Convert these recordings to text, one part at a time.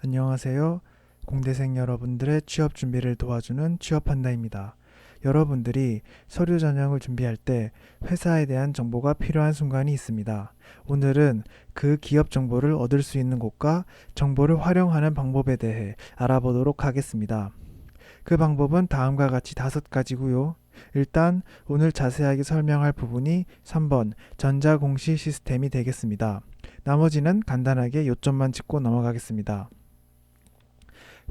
안녕하세요. 공대생 여러분들의 취업 준비를 도와주는 취업한다입니다. 여러분들이 서류 전형을 준비할 때 회사에 대한 정보가 필요한 순간이 있습니다. 오늘은 그 기업 정보를 얻을 수 있는 곳과 정보를 활용하는 방법에 대해 알아보도록 하겠습니다. 그 방법은 다음과 같이 5가지고요. 일단 오늘 자세하게 설명할 부분이 3번 전자공시 시스템이 되겠습니다. 나머지는 간단하게 요점만 짚고 넘어가겠습니다.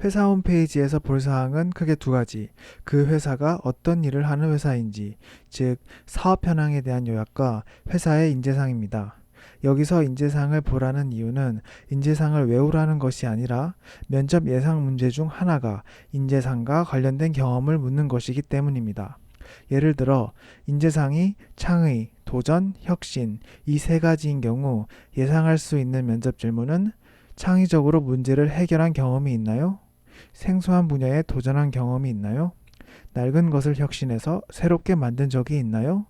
회사 홈페이지에서 볼 사항은 크게 2가지. 그 회사가 어떤 일을 하는 회사인지, 즉 사업 현황에 대한 요약과 회사의 인재사항입니다. 여기서 인재사항을 보라는 이유는 인재사항을 외우라는 것이 아니라 면접 예상 문제 중 하나가 인재사항과 관련된 경험을 묻는 것이기 때문입니다. 예를 들어 인재사항이 창의, 도전, 혁신 이 3가지인 경우 예상할 수 있는 면접 질문은 창의적으로 문제를 해결한 경험이 있나요? 생소한 분야에 도전한 경험이 있나요? 낡은 것을 혁신해서 새롭게 만든 적이 있나요?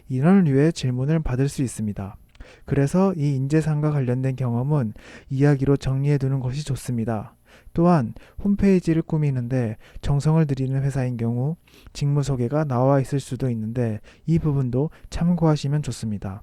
이런 류의 질문을 받을 수 있습니다. 그래서 이 인재상과 관련된 경험은 이야기로 정리해 두는 것이 좋습니다. 또한 홈페이지를 꾸미는데 정성을 들이는 회사인 경우 직무 소개가 나와 있을 수도 있는데 이 부분도 참고하시면 좋습니다.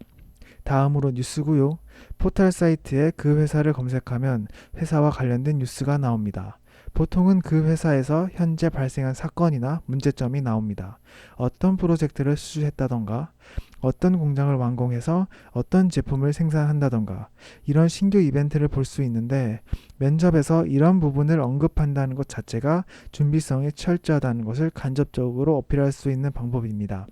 다음으로 뉴스고요. 포털 사이트에 그 회사를 검색하면 회사와 관련된 뉴스가 나옵니다. 보통은 그 회사에서 현재 발생한 사건이나 문제점이 나옵니다. 어떤 프로젝트를 수주했다던가, 어떤 공장을 완공해서 어떤 제품을 생산한다던가, 이런 신규 이벤트를 볼 수 있는데 면접에서 이런 부분을 언급한다는 것 자체가 준비성이 철저하다는 것을 간접적으로 어필할 수 있는 방법입니다.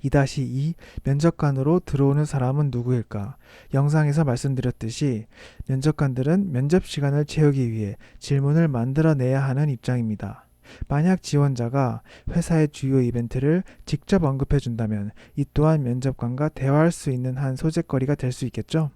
2-2 면접관으로 들어오는 사람은 누구일까? 영상에서 말씀드렸듯이 면접관들은 면접 시간을 채우기 위해 질문을 만들어내야 하는 입장입니다. 만약 지원자가 회사의 주요 이벤트를 직접 언급해 준다면 이 또한 면접관과 대화할 수 있는 한 소재거리가 될 수 있겠죠?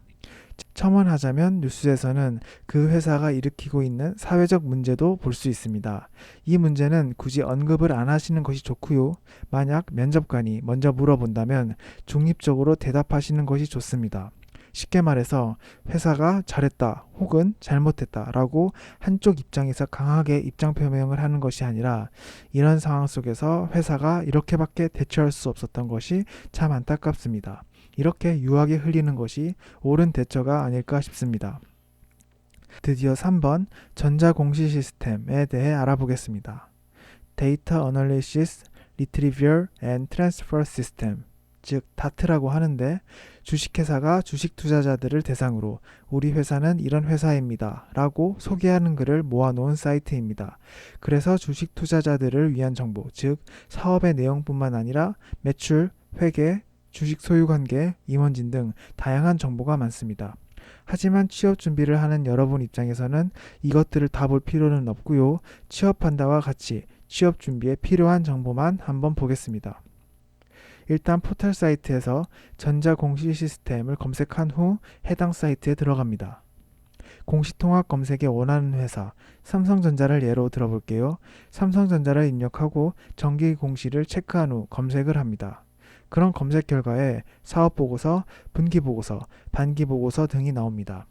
첨언하자면 뉴스에서는 그 회사가 일으키고 있는 사회적 문제도 볼 수 있습니다. 이 문제는 굳이 언급을 안 하시는 것이 좋고요. 만약 면접관이 먼저 물어본다면 중립적으로 대답하시는 것이 좋습니다. 쉽게 말해서 회사가 잘했다 혹은 잘못했다 라고 한쪽 입장에서 강하게 입장 표명을 하는 것이 아니라 이런 상황 속에서 회사가 이렇게밖에 대처할 수 없었던 것이 참 안타깝습니다. 이렇게 유하게 흘리는 것이 옳은 대처가 아닐까 싶습니다. 드디어 3번 전자공시 시스템에 대해 알아보겠습니다. Data Analysis, Retrieval and Transfer System, 즉 DAT라고 하는데 주식회사가 주식 투자자들을 대상으로 우리 회사는 이런 회사입니다 라고 소개하는 글을 모아놓은 사이트입니다. 그래서 주식 투자자들을 위한 정보, 즉 사업의 내용뿐만 아니라 매출, 회계, 주식 소유 관계, 임원진 등 다양한 정보가 많습니다. 하지만 취업 준비를 하는 여러분 입장에서는 이것들을 다 볼 필요는 없고요. 취업한다와 같이 취업 준비에 필요한 정보만 한번 보겠습니다. 일단 포털 사이트에서 전자공시 시스템을 검색한 후 해당 사이트에 들어갑니다. 공시통합 검색에 원하는 회사, 삼성전자를 예로 들어볼게요. 삼성전자를 입력하고 정기공시를 체크한 후 검색을 합니다. 그런 검색 결과에 사업보고서, 분기보고서, 반기보고서 등이 나옵니다.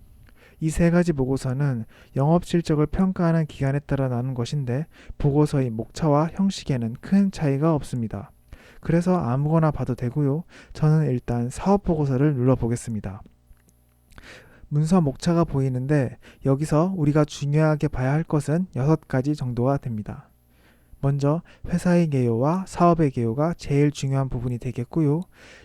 이 3가지 보고서는 영업실적을 평가하는 기간에 따라 나눈 것인데 보고서의 목차와 형식에는 큰 차이가 없습니다. 그래서 아무거나 봐도 되고요. 저는 일단 사업보고서를 눌러보겠습니다. 문서 목차가 보이는데 여기서 우리가 중요하게 봐야 할 것은 6가지 정도가 됩니다. 먼저 회사의 개요와 사업의 개요가 제일 중요한 부분이 되겠고요.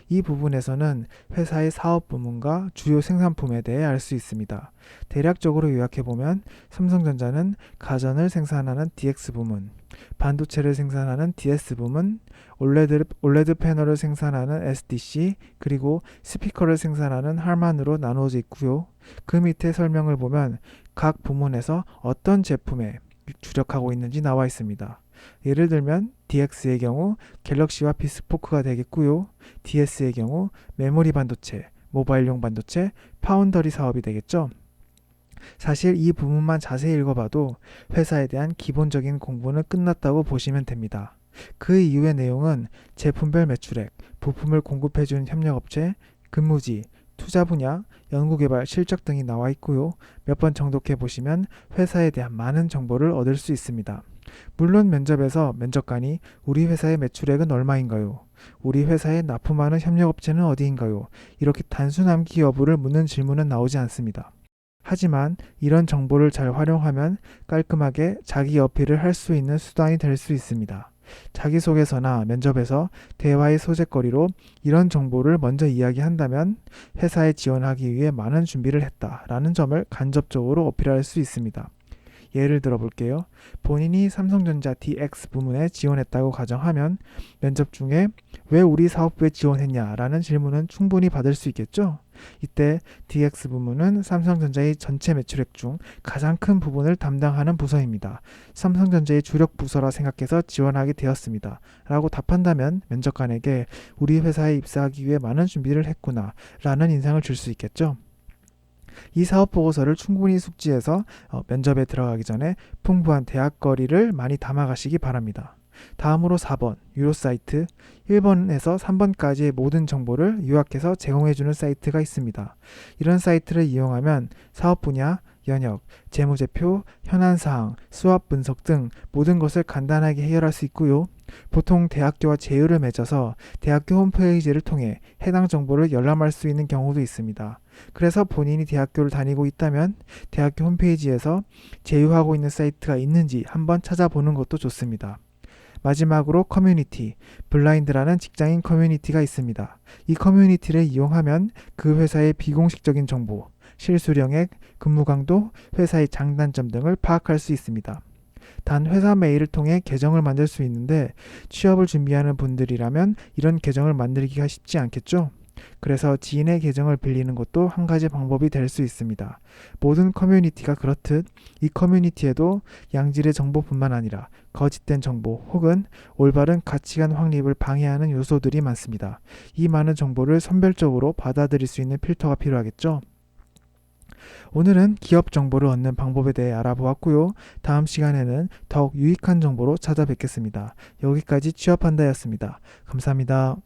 이 부분에서는 회사의 사업 부문과 주요 생산품에 대해 알 수 있습니다. 대략적으로 요약해보면 삼성전자는 가전을 생산하는 DX 부문, 반도체를 생산하는 DS 부문, 올레드 패널을 생산하는 SDC, 그리고 스피커를 생산하는 할만으로 나누어져 있고요. 그 밑에 설명을 보면 각 부문에서 어떤 제품에 주력하고 있는지 나와 있습니다. 예를 들면 DX의 경우 갤럭시와 비스포크가 되겠고요. DS의 경우 메모리 반도체, 모바일용 반도체, 파운더리 사업이 되겠죠. 사실 이 부분만 자세히 읽어봐도 회사에 대한 기본적인 공부는 끝났다고 보시면 됩니다. 그 이후의 내용은 제품별 매출액, 부품을 공급해주는 협력업체, 근무지, 투자 분야, 연구개발, 실적 등이 나와 있고요. 몇 번 정독해 보시면 회사에 대한 많은 정보를 얻을 수 있습니다. 물론 면접에서 면접관이 우리 회사의 매출액은 얼마인가요? 우리 회사에 납품하는 협력업체는 어디인가요? 이렇게 단순 암기 여부를 묻는 질문은 나오지 않습니다. 하지만 이런 정보를 잘 활용하면 깔끔하게 자기 어필을 할 수 있는 수단이 될 수 있습니다. 자기소개서나 면접에서 대화의 소재거리로 이런 정보를 먼저 이야기한다면 회사에 지원하기 위해 많은 준비를 했다라는 점을 간접적으로 어필할 수 있습니다. 예를 들어 볼게요. 본인이 삼성전자 DX 부문에 지원했다고 가정하면 면접 중에 왜 우리 사업부에 지원했냐라는 질문은 충분히 받을 수 있겠죠? 이때 DX 부문은 삼성전자의 전체 매출액 중 가장 큰 부분을 담당하는 부서입니다. 삼성전자의 주력 부서라 생각해서 지원하게 되었습니다. 라고 답한다면 면접관에게 우리 회사에 입사하기 위해 많은 준비를 했구나 라는 인상을 줄 수 있겠죠? 이 사업 보고서를 충분히 숙지해서 면접에 들어가기 전에 풍부한 대학거리를 많이 담아가시기 바랍니다. 다음으로 4번 유료 사이트. 1번에서 3번까지의 모든 정보를 요약해서 제공해주는 사이트가 있습니다. 이런 사이트를 이용하면 사업 분야, 연역, 재무제표, 현안사항, 수합 분석 등 모든 것을 간단하게 해결할 수 있고요. 보통 대학교와 제휴를 맺어서 대학교 홈페이지를 통해 해당 정보를 열람할 수 있는 경우도 있습니다. 그래서 본인이 대학교를 다니고 있다면 대학교 홈페이지에서 제휴하고 있는 사이트가 있는지 한번 찾아보는 것도 좋습니다. 마지막으로 커뮤니티, 블라인드라는 직장인 커뮤니티가 있습니다. 이 커뮤니티를 이용하면 그 회사의 비공식적인 정보, 실수령액, 근무 강도, 회사의 장단점 등을 파악할 수 있습니다. 단 회사 메일을 통해 계정을 만들 수 있는데 취업을 준비하는 분들이라면 이런 계정을 만들기가 쉽지 않겠죠? 그래서 지인의 계정을 빌리는 것도 한 가지 방법이 될 수 있습니다. 모든 커뮤니티가 그렇듯 이 커뮤니티에도 양질의 정보뿐만 아니라 거짓된 정보 혹은 올바른 가치관 확립을 방해하는 요소들이 많습니다. 이 많은 정보를 선별적으로 받아들일 수 있는 필터가 필요하겠죠? 오늘은 기업 정보를 얻는 방법에 대해 알아보았고요. 다음 시간에는 더욱 유익한 정보로 찾아뵙겠습니다. 여기까지 취업한다였습니다. 감사합니다.